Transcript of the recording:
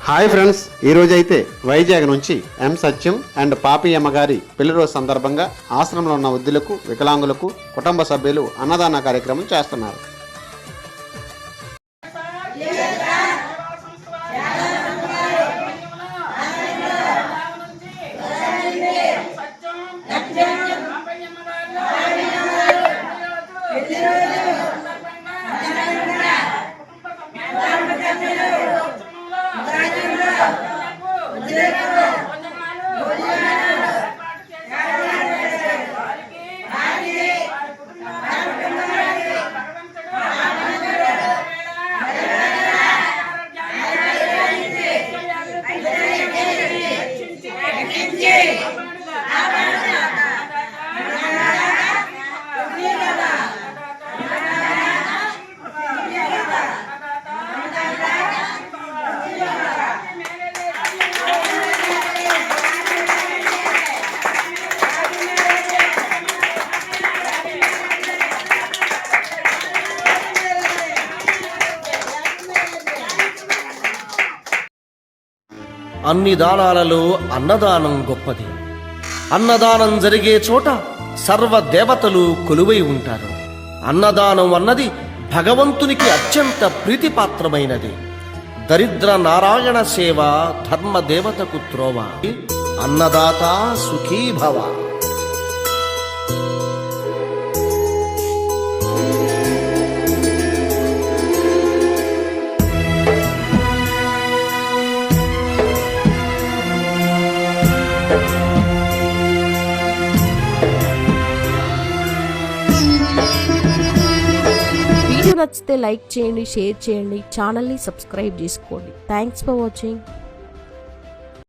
Hi friends, ఈరోజు అయితే వైజాగ్ నుంచి ఎం సత్యం అండ్ పాపి అమ్మగారి పెళ్లి రోజు సందర్భంగా ఆశ్రమంలో ఉన్న వృద్ధులకు, వికలాంగులకు కుటుంబ సభ్యులు అన్నదాన కార్యక్రమం చేస్తున్నారు. అన్ని దానాలలో అన్నదానం గొప్పది. అన్నదానం జరిగే చోట సర్వదేవతలు కొలువై ఉంటారు. అన్నదానం అన్నది భగవంతునికి అత్యంత ప్రీతిపాత్రమైనది. దరిద్ర నారాయణ సేవ ధర్మదేవతకు త్రోవ. అన్నదాత సుఖీభవ. వీడియో నచ్చితే లైక్ చేయండి, షేర్ చేయండి, ఛానల్ని సబ్స్క్రైబ్ చేసుకోండి. Thanks for watching.